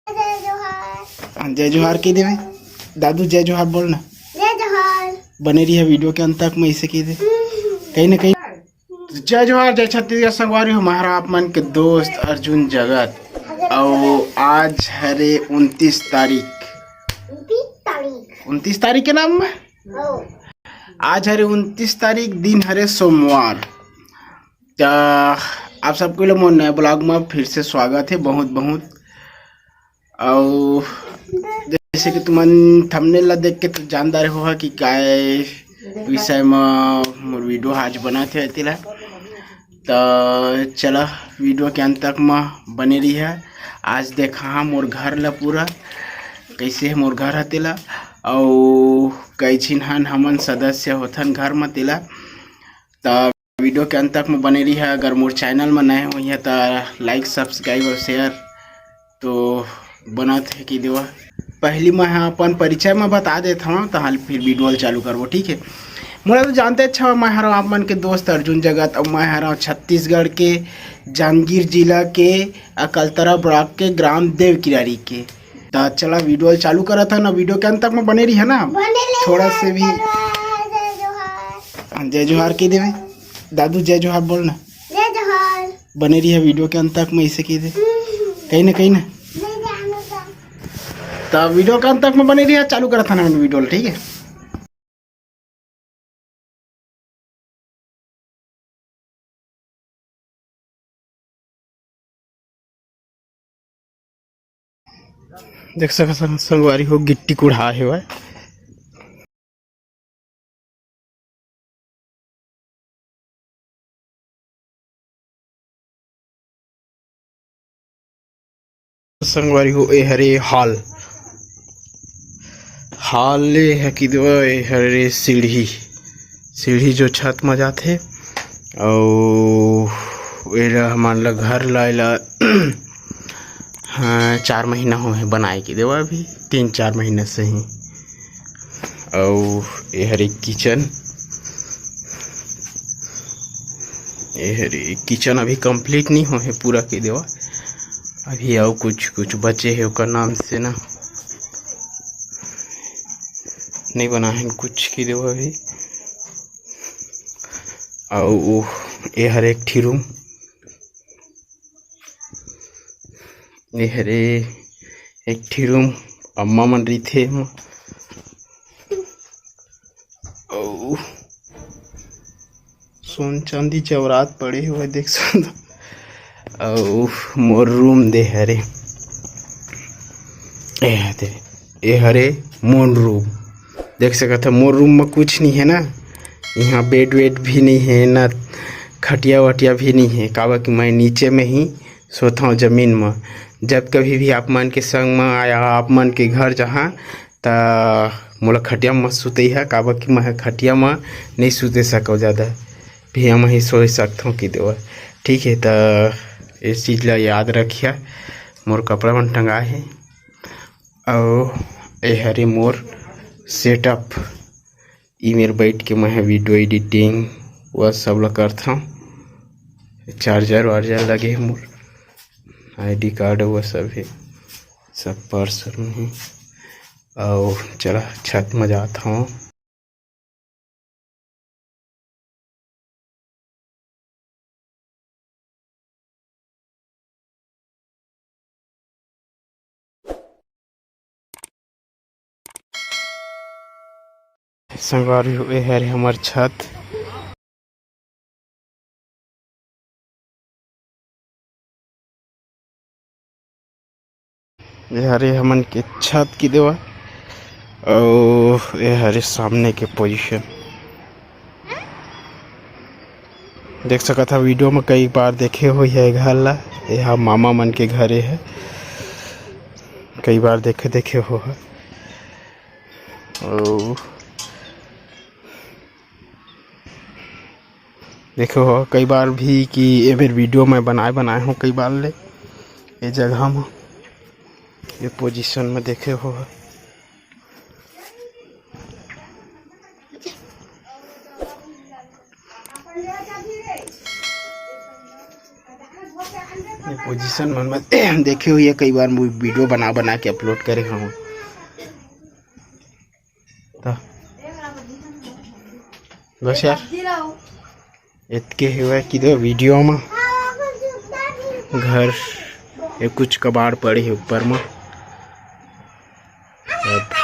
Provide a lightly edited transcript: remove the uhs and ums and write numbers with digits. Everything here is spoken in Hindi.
जय जोहार। जय जोहार की देवे दादू, जय जोहार बोलना। जय जोहार। बने रही है वीडियो के अंत तक, मैं इसे की दे कहीं ना कहीं। जय जोहार, जय छत्तीसगढ़ संगवारी हो। हमारा आप मन के दोस्त अर्जुन जगत। और आज हरे 29 तारीख 29 तारीख के नाम में आज हरे 29 तारीख दिन हरे सोमवार। आप सबको लोग मोर नए ब्लॉग में फिर से स्वागत है बहुत बहुत। और जैसे कि तुमन थंबनेल ला देख के तो जानदार हो कि काय विषय में मोर वीडियो आज बना थे तिला। तो चला वीडियो के अंत तक में बने रही है। आज देखा मोर घर ला पूरा कैसे है मोर घर है तिला, और कई छिन्हन हमन सदस्य होथन घर में तिला। तो वीडियो के अंत तक में बने रही है। अगर मोर चैनल में नए हुई है तो लाइक सब्सक्राइब और शेयर तो बना थे कि देवा। पहली मैं अपन परिचय में बता देता हूँ तो फिर वीडियो चालू करबो, ठीक है। मोला तो जानते अच्छा मैं हरा आप मन के दोस्त अर्जुन जगत, और मैं हरा छत्तीसगढ़ के जांजगीर जिला के अकलतरा ब्लॉक के ग्राम देव किरारी के। तो चला वीडियो चालू करा था ना, वीडियो के अंत तक में बने रही है ना। थोड़ा से भी जय जोहार की देवे दादू, जय जोहार बोलना। जय जोहार। बने रही है वीडियो के अंत तक में इसे की दे कहीं ना कहीं ना। तो वीडियो के अंत तक में बने रही है, चालू करा था ना वीडियो, ठीक है। देख सक संगवारी हो गिट्टी कुढ़ा है वह। संगवारी हो ए हरे हाल है कि ए हरे सीढ़ी जो छत में जाते। और हमारे ला घर लाइला हाँ 4 महीना हो है बनाए की देवा, अभी 3-4 महीने से ही। और ये हरे किचन अभी कंप्लीट नहीं हो है पूरा की देवा। अभी और कुछ बचे है उसका नाम से ना नहीं बना है कुछ की देवा अभी। और ये हर एक ठी रूम, ये हरे एक ठी रूम अम्मा मन रही थे। और सोन चांदी जवरात पड़े हुए देख सकते। और मोर रूम दे हरे ए हरे मोर रूम देख सकते। मोर रूम में कुछ नहीं है ना, यहाँ बेड वेड भी नहीं है ना, खटिया वटिया भी नहीं है। कावा कि मैं नीचे में ही सोता हूँ ज़मीन में। जब कभी भी आप मन के संग में आया आप मन के घर जहाँ तो मोला खटिया में सुते है। कावा कि मैं खटिया में नहीं सुते सको ज़्यादा, भी हम ही सो सकता हूँ कि देवा, ठीक है। तो इस चीज़ ला याद रखिए। मोर कपड़ा मन टंगा है। और ये हरे मोर सेटअप, ई मेरे बैठ के मैं वीडियो एडिटिंग वह सब ला करता हूँ। चार्जर वार्जर लगे है, मोर ID कार्ड वह सब है, सब पर्स में है। और चला छत में जाता हूँ। संगवारी हुए है हमार छत। ये हरे हमन के छत की देवा। और ये हरे सामने के पोजीशन देख सका था। वीडियो में कई बार देखे हुई है घर ला, यह मामा मन के घरे है, कई बार देखे हो है। और देखो हो कई बार भी कि ये मेरे वीडियो में बनाए हूँ कई बार ले। ये जगह में ये पोजीशन में देखे हो है। पोजीशन मन में देखे हुए कई बार वीडियो बना बना के अपलोड करे हूँ। तो बस यार इतके हुआ कि दो वीडियो में घर ये कुछ कबाड़ पड़े है ऊपर में। अब